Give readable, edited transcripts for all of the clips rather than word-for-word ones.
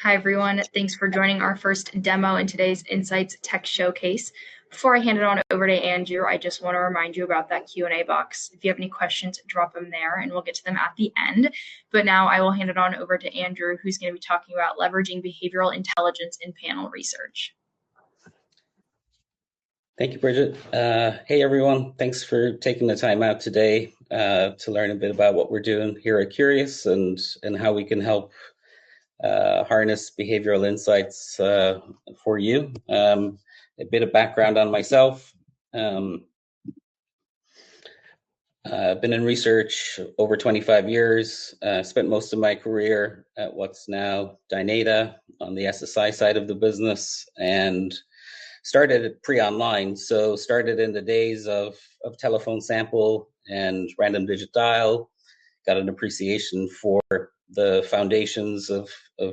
Hi, everyone. Thanks for joining our first demo in today's Insights Tech Showcase. Before I hand it on over to Andrew, I just want to remind you about that Q&A box. If you have any questions, drop them there and we'll get to them at the end. But now I will hand it on over to Andrew, who's going to be talking about leveraging behavioral intelligence in panel research. Thank you, Bridget. Hey, everyone. Thanks for taking the time out today to learn a bit about what we're doing here at Qrious and how we can help harness behavioral insights for you. A bit of background on myself. I've been in research over 25 years, spent most of my career at what's now Dynata on the SSI side of the business, and started pre-online. So started in the days of telephone sample and random digit dial, got an appreciation for the foundations of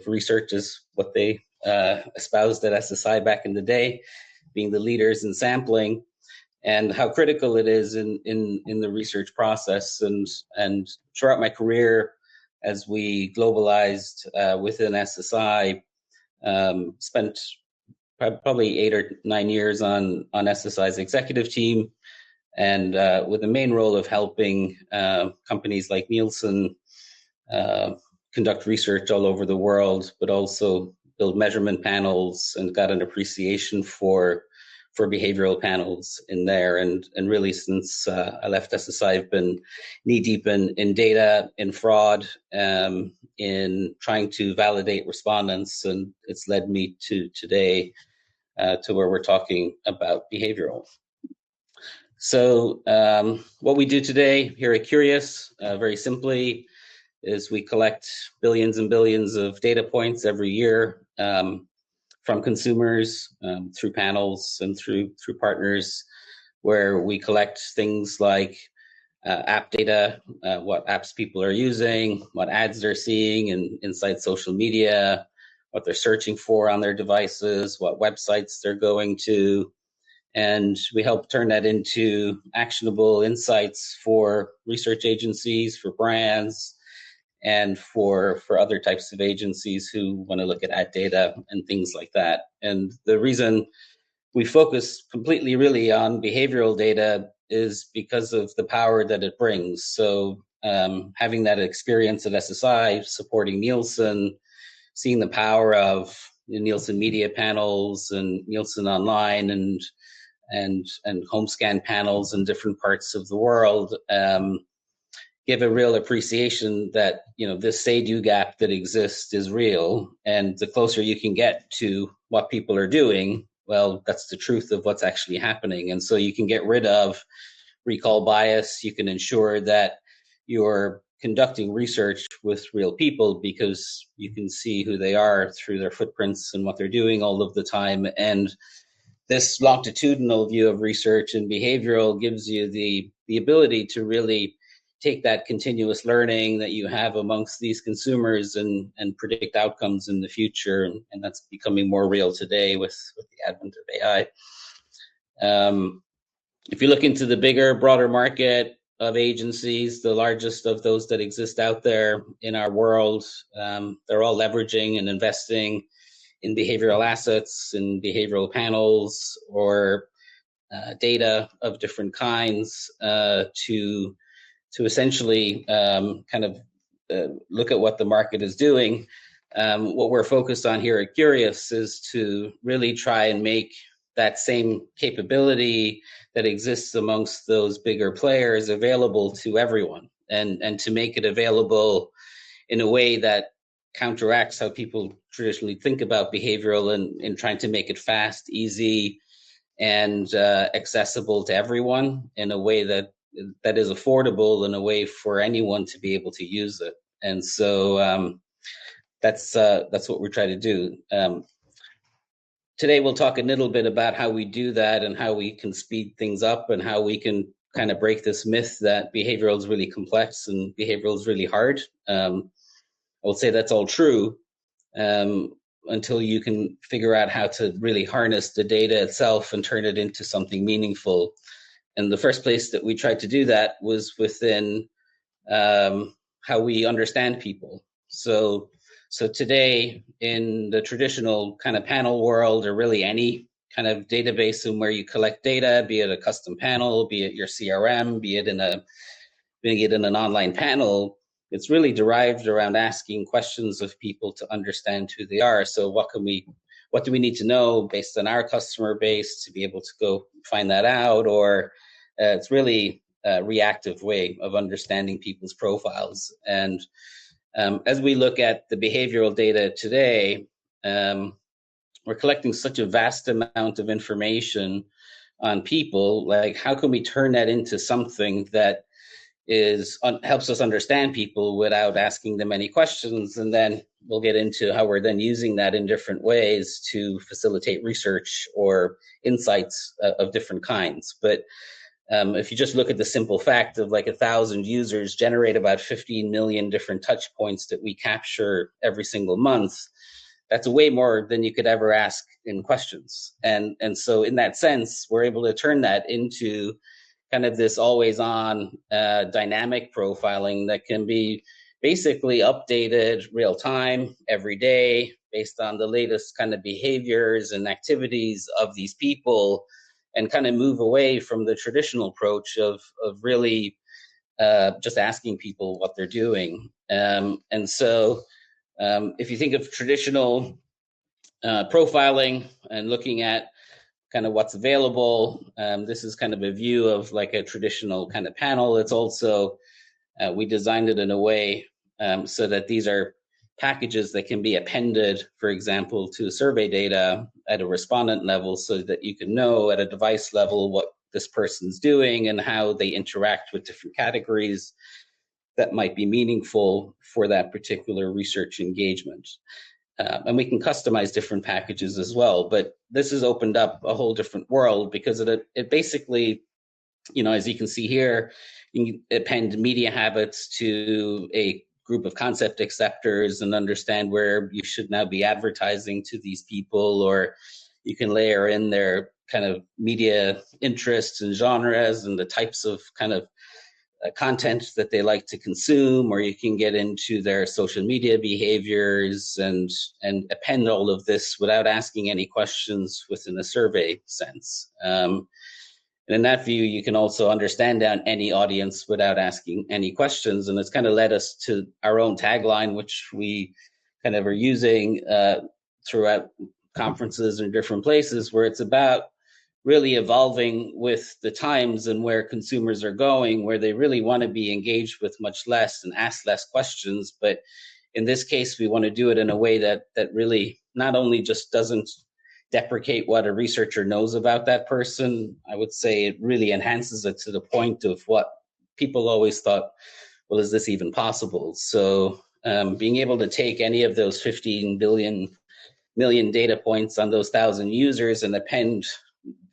research is what they espoused at SSI back in the day, being the leaders in sampling, and how critical it is in the research process. And throughout my career, as we globalized within SSI, spent probably 8 or 9 years on SSI's executive team, and with the main role of helping companies like Nielsen conduct research all over the world, but also build measurement panels, and got an appreciation for behavioral panels in there. And really, since I left SSI, I've been knee deep in data, in fraud, in trying to validate respondents, and it's led me to today to where we're talking about behavioral. So what we do today here at Qrious, very simply, is we collect billions and billions of data points every year from consumers through panels and through partners, where we collect things like app data, what apps people are using, what ads they're seeing inside social media, what they're searching for on their devices, what websites they're going to. And we help turn that into actionable insights for research agencies, for brands, and for other types of agencies who want to look at ad data and things like that. And the reason we focus completely really on behavioral data is because of the power that it brings. So having that experience at SSI, supporting Nielsen, seeing the power of the Nielsen media panels and Nielsen online and home scan panels in different parts of the world, give a real appreciation that, this say-do gap that exists is real. And the closer you can get to what people are doing, well, that's the truth of what's actually happening. And so you can get rid of recall bias. You can ensure that you're conducting research with real people because you can see who they are through their footprints and what they're doing all of the time. And this longitudinal view of research and behavioral gives you the ability to really take that continuous learning that you have amongst these consumers and predict outcomes in the future. And that's becoming more real today with the advent of AI. If you look into the bigger, broader market of agencies, the largest of those that exist out there in our world, they're all leveraging and investing in behavioral assets and behavioral panels or data of different kinds to essentially look at what the market is doing. What we're focused on here at Qrious is to really try and make that same capability that exists amongst those bigger players available to everyone, and to make it available in a way that counteracts how people traditionally think about behavioral, and trying to make it fast, easy, and accessible to everyone in a way that is affordable, in a way for anyone to be able to use it. And so that's what we're trying to do. Today we'll talk a little bit about how we do that and how we can speed things up and how we can kind of break this myth that behavioral is really complex and behavioral is really hard. I will say that's all true until you can figure out how to really harness the data itself and turn it into something meaningful. And the first place that we tried to do that was within how we understand people. So So today, in the traditional kind of panel world, or really any kind of database in where you collect data, be it a custom panel, be it your CRM, be it in an online panel, it's really derived around asking questions of people to understand who they are. So what do we need to know based on our customer base to be able to go find that out? Or it's really a reactive way of understanding people's profiles. And as we look at the behavioral data today, we're collecting such a vast amount of information on people. Like, how can we turn that into something that helps us understand people without asking them any questions? And then we'll get into how we're then using that in different ways to facilitate research or insights of different kinds. But if you just look at the simple fact of like 1,000 users generate about 15 million different touch points that we capture every single month, that's way more than you could ever ask in questions. And so in that sense, we're able to turn that into kind of this always on dynamic profiling that can be basically updated real time every day based on the latest kind of behaviors and activities of these people, and kind of move away from the traditional approach of really just asking people what they're doing. And so if you think of traditional profiling and looking at kind of what's available, this is kind of a view of like a traditional kind of panel. It's also, we designed it in a way so that these are packages that can be appended, for example, to survey data at a respondent level, so that you can know at a device level what this person's doing and how they interact with different categories that might be meaningful for that particular research engagement. And we can customize different packages as well. But this has opened up a whole different world, because it basically, as you can see here, you can append media habits to a group of concept acceptors and understand where you should now be advertising to these people, or you can layer in their kind of media interests and genres and the types of kind of content that they like to consume, or you can get into their social media behaviors and append all of this without asking any questions within a survey sense. And in that view, you can also understand any audience without asking any questions. And it's kind of led us to our own tagline, which we kind of are using throughout conferences and different places, where it's about really evolving with the times and where consumers are going, where they really want to be engaged with much less and ask less questions. But in this case, we want to do it in a way that really not only just doesn't deprecate what a researcher knows about that person, I would say it really enhances it to the point of what people always thought, well, is this even possible? So being able to take any of those 15 million data points on those 1,000 users and append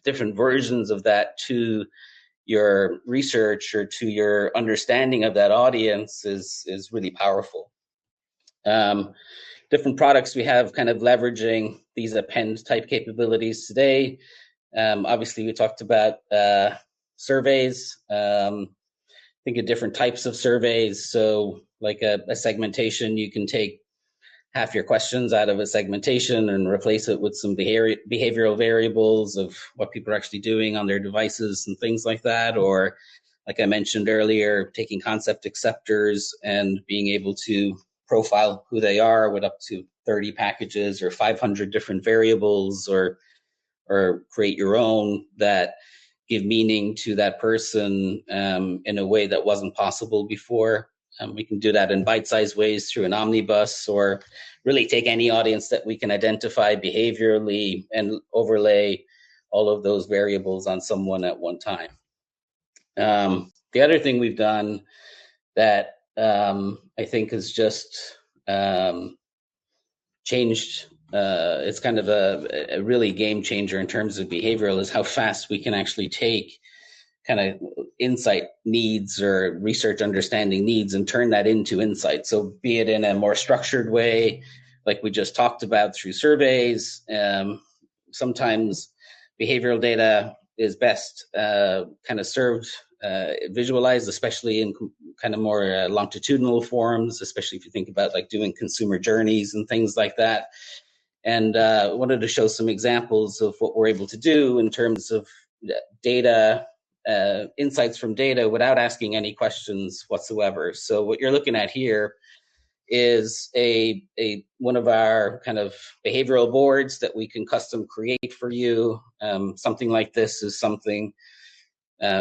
different versions of that to your research or to your understanding of that audience is really powerful. Different products we have kind of leveraging these append type capabilities today. Obviously, we talked about surveys. Think of different types of surveys. So like a segmentation, you can take half your questions out of a segmentation and replace it with some behavioral variables of what people are actually doing on their devices and things like that. Or like I mentioned earlier, taking concept acceptors and being able to profile who they are with up to 30 packages or 500 different variables, or create your own that give meaning to that person in a way that wasn't possible before. We can do that in bite-sized ways through an omnibus, or really take any audience that we can identify behaviorally and overlay all of those variables on someone at one time. The other thing we've done that I think has just changed, it's kind of a really game changer in terms of behavioral, is how fast we can actually take kind of insight needs or research understanding needs and turn that into insight. So be it in a more structured way, like we just talked about through surveys. Sometimes behavioral data is best kind of served visualized, especially in kind of more longitudinal forms, especially if you think about like doing consumer journeys and things like that. And wanted to show some examples of what we're able to do in terms of data, insights from data without asking any questions whatsoever. So what you're looking at here is a one of our kind of behavioral boards that we can custom create for you. Something like this is something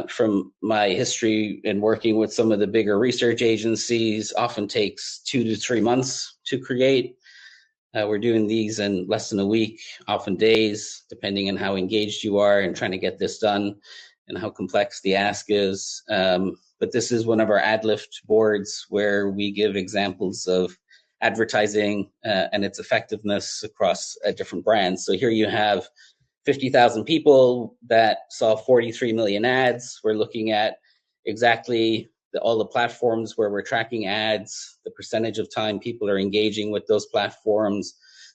from my history in working with some of the bigger research agencies, often takes 2 to 3 months to create. We're doing these in less than a week, often days, depending on how engaged you are in trying to get this done and how complex the ask is. But this is one of our ad lift boards where we give examples of advertising and its effectiveness across different brands. So here you have 50,000 people that saw 43 million ads. We're looking at exactly all the platforms where we're tracking ads, the percentage of time people are engaging with those platforms,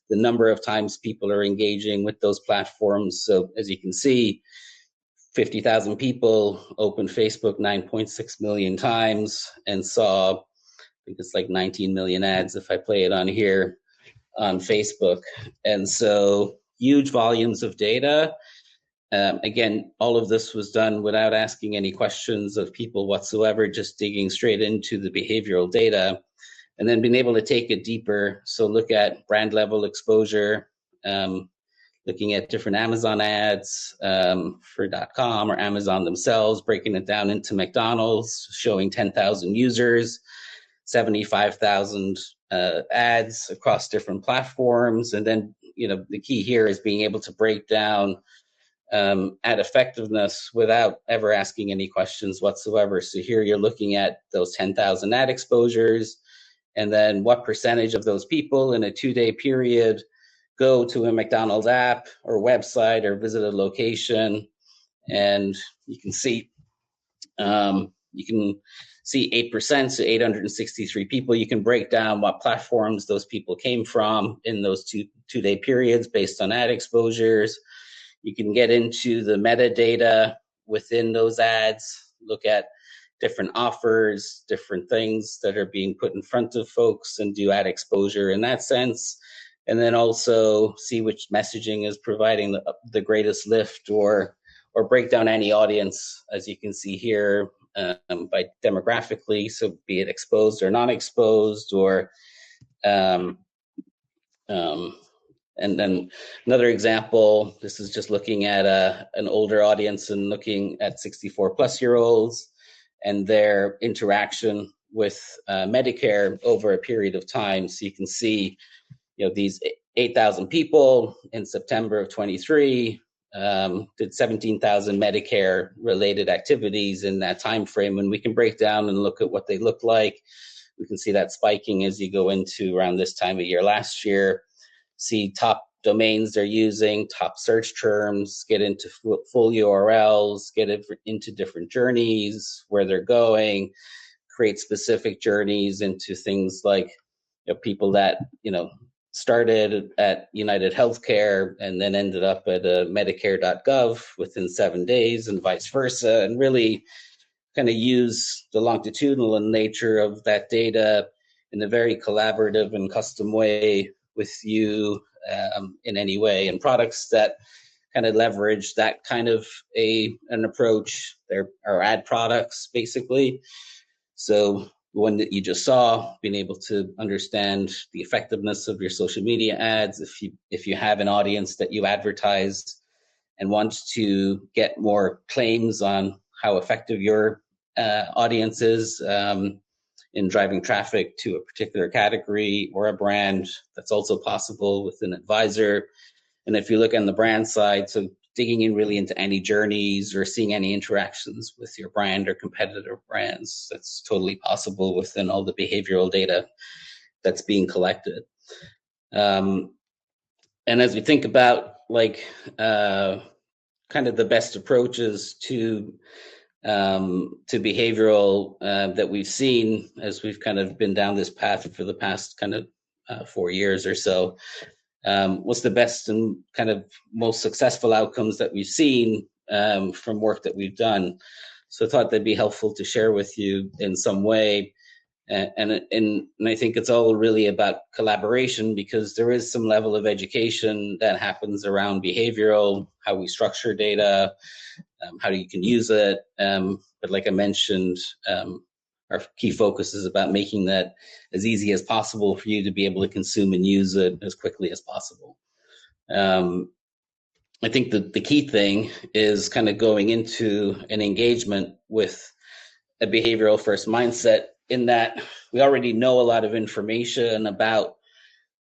the number of times people are engaging with those platforms. So as you can see, 50,000 people opened Facebook 9.6 million times and saw, I think it's like 19 million ads if I play it on here on Facebook. And so huge volumes of data. Again, all of this was done without asking any questions of people whatsoever, just digging straight into the behavioral data and then being able to take it deeper. So look at brand level exposure, looking at different Amazon ads for .com or Amazon themselves, breaking it down into McDonald's, showing 10,000 users, 75,000 ads across different platforms. And then, the key here is being able to break down ad effectiveness without ever asking any questions whatsoever. So here you're looking at those 10,000 ad exposures, and then what percentage of those people in a 2-day period go to a McDonald's app or website or visit a location. And you can see 8%, so 863 people. You can break down what platforms those people came from in those two-day periods based on ad exposures. You can get into the metadata within those ads, look at different offers, different things that are being put in front of folks, and do ad exposure in that sense. And then also see which messaging is providing the greatest lift, or break down any audience, as you can see here, by demographically, so be it exposed or non-exposed, or and then another example, this is just looking at an older audience and looking at 64 plus year olds and their interaction with Medicare over a period of time. So you can see, these 8,000 people in September of 23 did 17,000 Medicare related activities in that time frame. And we can break down and look at what they look like. We can see that spiking as you go into around this time of year last year. See top domains they're using, top search terms, get into full URLs, get into different journeys, where they're going, create specific journeys into things like people that, started at United Healthcare and then ended up at Medicare.gov within 7 days, and vice versa, and really kind of use the longitudinal nature of that data in a very collaborative and custom way with you in any way. And products that kind of leverage that kind of an approach, there are ad products basically. So the one that you just saw, being able to understand the effectiveness of your social media ads, if you have an audience that you advertise and want to get more claims on how effective your audience is in driving traffic to a particular category or a brand, that's also possible with an advisor. And if you look on the brand side, so digging in really into any journeys or seeing any interactions with your brand or competitor brands, that's totally possible within all the behavioral data that's being collected. And as we think about kind of the best approaches to behavioral that we've seen as we've kind of been down this path for the past kind of 4 years or so, what's the best and kind of most successful outcomes that we've seen from work that we've done. So I thought that'd be helpful to share with you in some way. And I think it's all really about collaboration, because there is some level of education that happens around behavioral, how we structure data, how you can use it. But like I mentioned, our key focus is about making that as easy as possible for you to be able to consume and use it as quickly as possible. I think that the key thing is kind of going into an engagement with a behavioral first mindset, in that we already know a lot of information about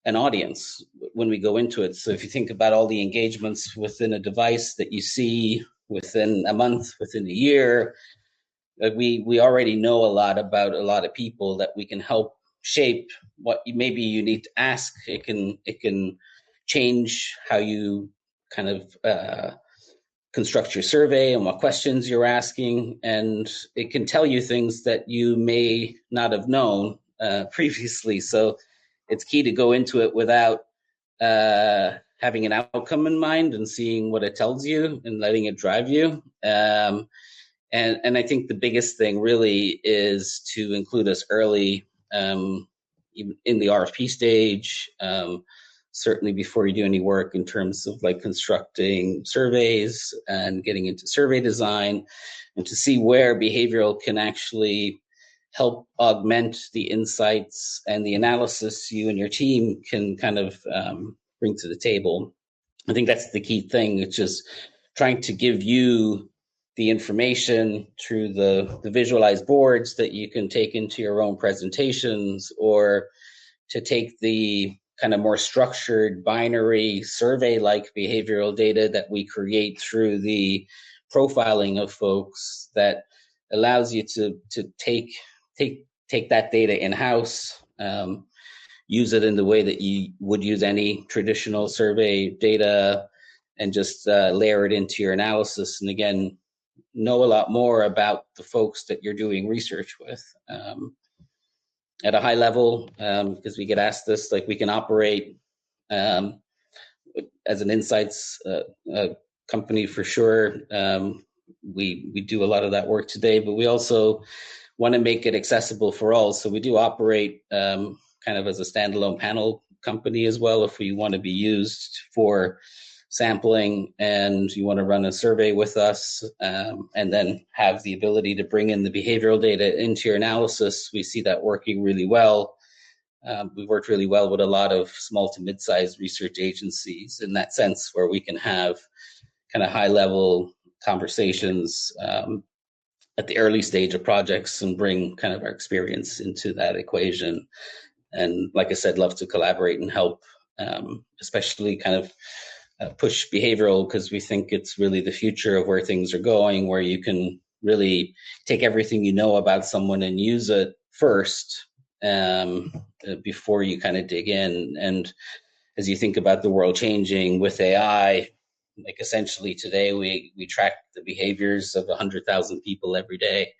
an audience when we go into it. So if you think about all the engagements within a device that you see within a month, within a year, we already know a lot about a lot of people that we can help shape what maybe you need to ask. It can change how you kind of construct your survey and what questions you're asking, and it can tell you things that you may not have known previously. So it's key to go into it without having an outcome in mind and seeing what it tells you and letting it drive you. And I think the biggest thing really is to include us early, in the RFP stage, certainly before you do any work in terms of like constructing surveys and getting into survey design, and to see where behavioral can actually help augment the insights and the analysis you and your team can kind of bring to the table. I think that's the key thing. It's just trying to give you the information through the visualized boards that you can take into your own presentations, or to take the kind of more structured binary survey-like behavioral data that we create through the profiling of folks, that allows you to take that data in-house, use it in the way that you would use any traditional survey data, and just layer it into your analysis. And again, know a lot more about the folks that you're doing research with. At a high level, because we get asked this, like we can operate as an insights company for sure. We do a lot of that work today, but we also want to make it accessible for all. So we do operate kind of as a standalone panel company as well, if we want to be used for sampling and you want to run a survey with us, and then have the ability to bring in the behavioral data into your analysis. We see that working really well. We've worked really well with a lot of small to mid-sized research agencies in that sense, where we can have kind of high-level conversations at the early stage of projects and bring kind of our experience into that equation. And like I said, love to collaborate and help, especially kind of push behavioral, because we think it's really the future of where things are going, where you can really take everything you know about someone and use it first before you kind of dig in. And as you think about the world changing with AI, like essentially today we track the behaviors of 100,000 people every day.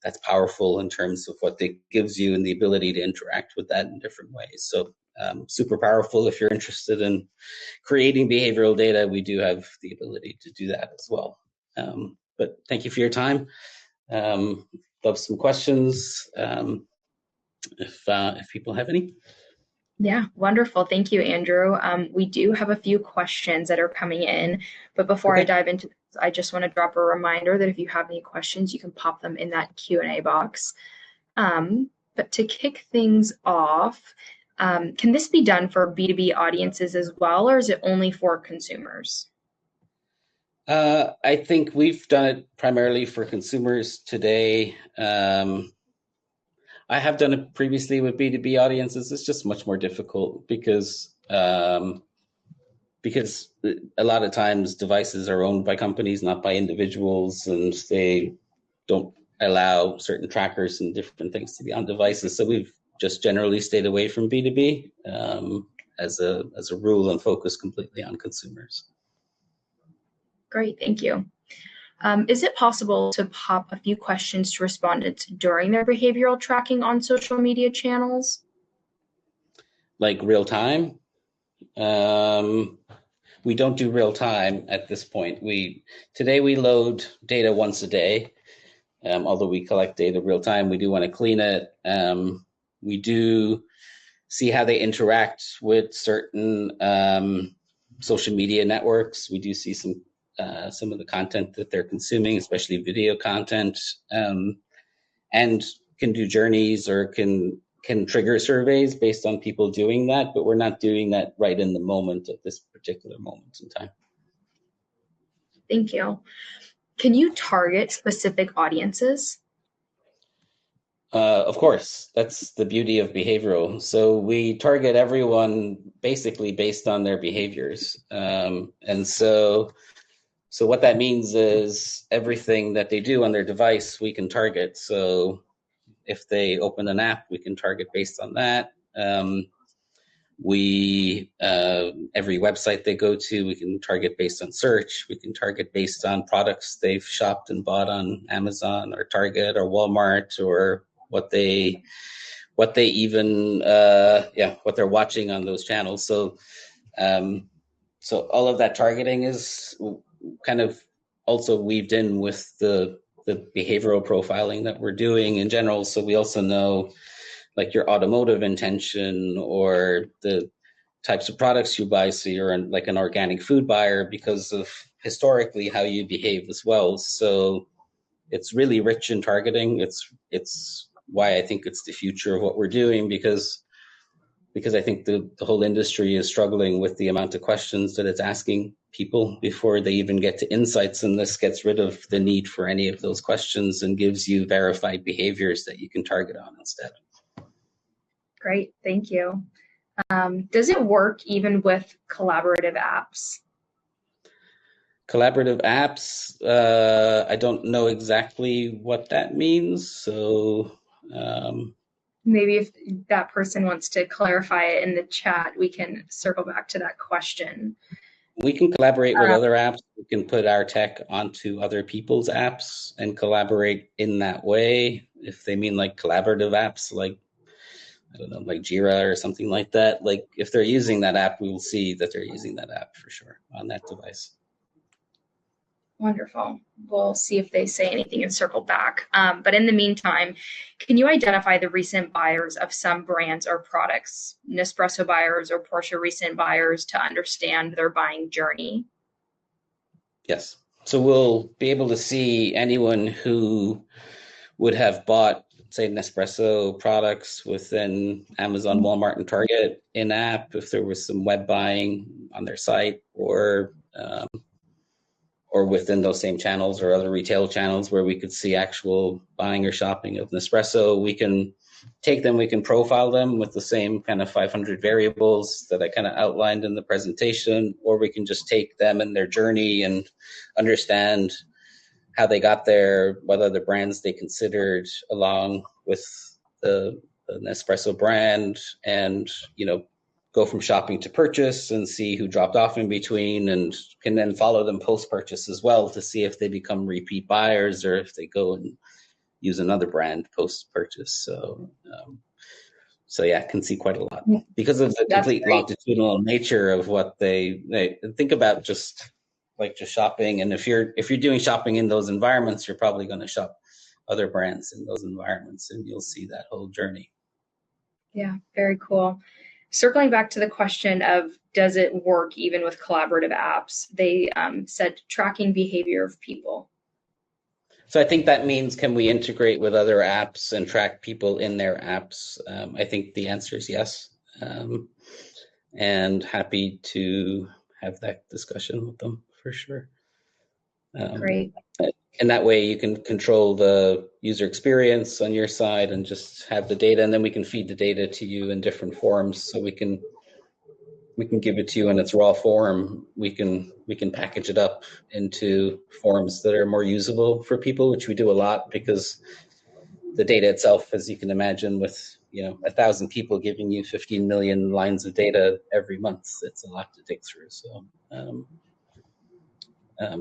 That's powerful in terms of what it gives you and the ability to interact with that in different ways. So super powerful. If you're interested in creating behavioral data, we do have the ability to do that as well. But thank you for your time. Love some questions if people have any. Yeah, wonderful. Thank you, Andrew. We do have a few questions that are coming in, but before I dive into this, I just want to drop a reminder that if you have any questions, you can pop them in that Q&A box. But to kick things off, can this be done for B2B audiences as well, or is it only for consumers? I think we've done it primarily for consumers today. I have done it previously with B2B audiences. It's just much more difficult because a lot of times devices are owned by companies, not by individuals, and they don't allow certain trackers and different things to be on devices. So we've just generally stayed away from B2B as a rule, and focus completely on consumers. Great, thank you. Is it possible to pop a few questions to respondents during their behavioral tracking on social media channels? Like real time? we don't do real time at this point. Today we load data once a day. Although we collect data real time, we do want to clean it. We do see how they interact with certain social media networks. We do see some of the content that they're consuming, especially video content, and can do journeys or can trigger surveys based on people doing that, but we're not doing that right in the moment at this particular moment in time. Thank you. Can you target specific audiences? Of course, that's the beauty of behavioral. So we target everyone basically based on their behaviors. And so what that means is everything that they do on their device, we can target. So if they open an app, we can target based on that. Every website they go to, we can target based on search. We can target based on products they've shopped and bought on Amazon or Target or Walmart, or what they're watching on those channels. So all of that targeting is kind of also weaved in with the behavioral profiling that we're doing in general. So we also know like your automotive intention or the types of products you buy. So you're like an organic food buyer because of historically how you behave as well. So it's really rich in targeting. It's why I think it's the future of what we're doing, because I think the whole industry is struggling with the amount of questions that it's asking people before they even get to insights, and this gets rid of the need for any of those questions and gives you verified behaviors that you can target on instead. Great, thank you. Does it work even with collaborative apps? Collaborative apps, I don't know exactly what that means. So maybe if that person wants to clarify it in the chat, we can circle back to that question. We can collaborate with other apps. We can put our tech onto other people's apps and collaborate in that way. If they mean like collaborative apps, like, I don't know, like Jira or something like that. Like if they're using that app, we will see that they're using that app for sure on that device. Wonderful. We'll see if they say anything and circle back. But in the meantime, can you identify the recent buyers of some brands or products, Nespresso buyers or Porsche recent buyers, to understand their buying journey? Yes. So we'll be able to see anyone who would have bought, say, Nespresso products within Amazon, Walmart, and Target in-app, if there was some web buying on their site, or within those same channels or other retail channels where we could see actual buying or shopping of Nespresso. We can take them, we can profile them with the same kind of 500 variables that I kind of outlined in the presentation, or we can just take them and their journey and understand how they got there, what other brands they considered along with the Nespresso brand, and, you know, go from shopping to purchase and see who dropped off in between, and can then follow them post-purchase as well to see if they become repeat buyers or if they go and use another brand post-purchase. So yeah, can see quite a lot because of the complete longitudinal nature of what they think about, just shopping. And if you're doing shopping in those environments, you're probably going to shop other brands in those environments, and you'll see that whole journey. Yeah, very cool. Circling back to the question of does it work even with collaborative apps, they said tracking behavior of people. So I think that means, can we integrate with other apps and track people in their apps? I think the answer is yes, and happy to have that discussion with them for sure. Great. And that way you can control the user experience on your side and just have the data, and then we can feed the data to you in different forms. So we can give it to you in its raw form. We can package it up into forms that are more usable for people, which we do a lot, because the data itself, as you can imagine, with 1,000 people giving you 15 million lines of data every month, it's a lot to dig through. So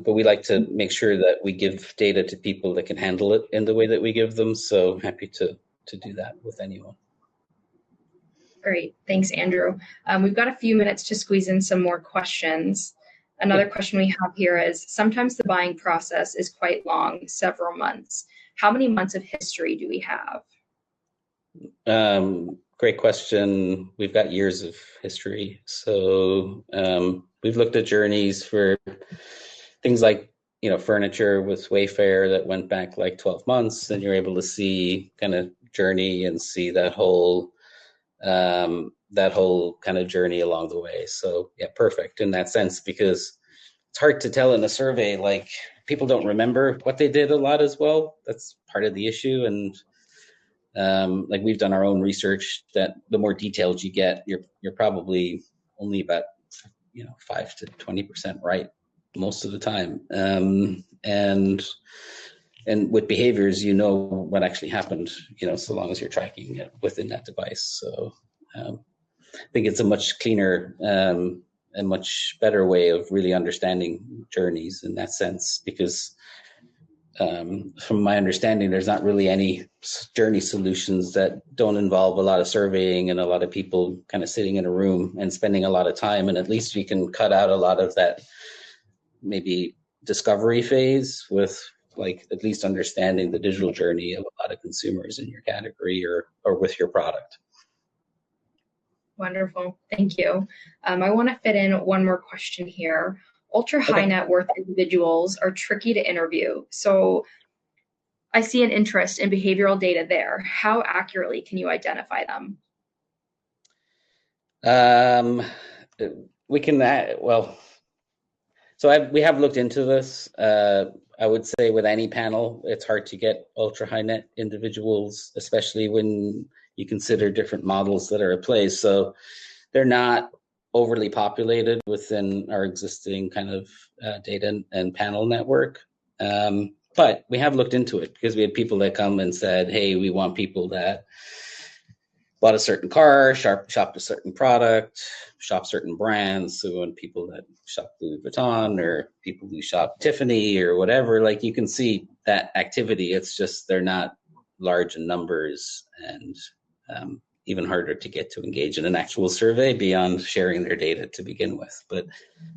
but we like to make sure that we give data to people that can handle it in the way that we give them. So happy to do that with anyone. Great. Thanks, Andrew. We've got a few minutes to squeeze in some more questions. Another question we have here is, sometimes the buying process is quite long, several months. How many months of history do we have? Great question. We've got years of history. So we've looked at journeys for things like, furniture with Wayfair that went back like 12 months, and you're able to see kind of journey and see that whole kind of journey along the way. So yeah, perfect in that sense, because it's hard to tell in a survey, like people don't remember what they did a lot as well. That's part of the issue. And like we've done our own research that the more detailed you get, you're probably only about 5 to 20% right most of the time. And with behaviors, what actually happened, so long as you're tracking it within that device. So I think it's a much cleaner and much better way of really understanding journeys in that sense, because from my understanding, there's not really any journey solutions that don't involve a lot of surveying and a lot of people kind of sitting in a room and spending a lot of time. And at least you can cut out a lot of that maybe discovery phase with like at least understanding the digital journey of a lot of consumers in your category or with your product. Wonderful. Thank you. I want to fit in one more question here. Ultra high net worth individuals are tricky to interview. So I see an interest in behavioral data there. How accurately can you identify them? We can, we have looked into this. I would say with any panel, it's hard to get ultra high net individuals, especially when you consider different models that are at play. So they're not overly populated within our existing kind of data and panel network. But we have looked into it because we had people that come and said, hey, we want people that bought a certain car, shopped a certain product, shop certain brands. So when people that shop Louis Vuitton or people who shop Tiffany or whatever, like you can see that activity. It's just they're not large in numbers and even harder to get to engage in an actual survey beyond sharing their data to begin with. But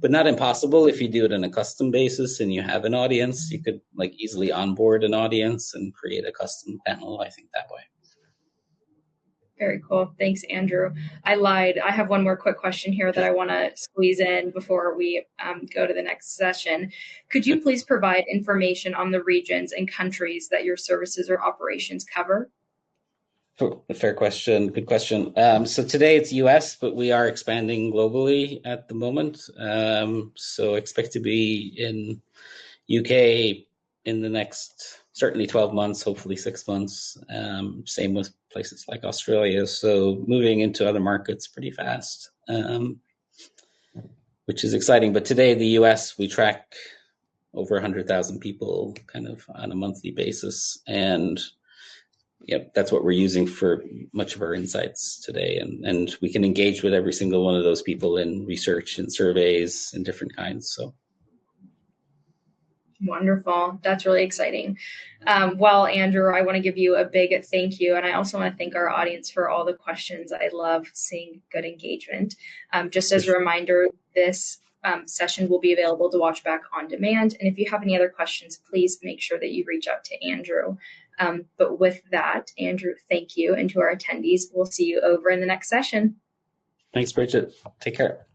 not impossible. If you do it on a custom basis and you have an audience, you could like easily onboard an audience and create a custom panel, I think, that way. Very cool. Thanks, Andrew. I lied. I have one more quick question here that I want to squeeze in before we go to the next session. Could you please provide information on the regions and countries that your services or operations cover? Fair question. Good question. So today it's US, but we are expanding globally at the moment. So expect to be in UK in the next certainly 12 months, hopefully 6 months. Same with places like Australia. So moving into other markets pretty fast, which is exciting. But today, the US, we track over 100,000 people kind of on a monthly basis. And that's what we're using for much of our insights today. And we can engage with every single one of those people in research and surveys and different kinds. So. Wonderful. That's really exciting. Well, Andrew, I want to give you a big thank you. And I also want to thank our audience for all the questions. I love seeing good engagement. Just as a reminder, this session will be available to watch back on demand. And if you have any other questions, please make sure that you reach out to Andrew. But with that, Andrew, thank you. And to our attendees, we'll see you over in the next session. Thanks, Bridget. Take care.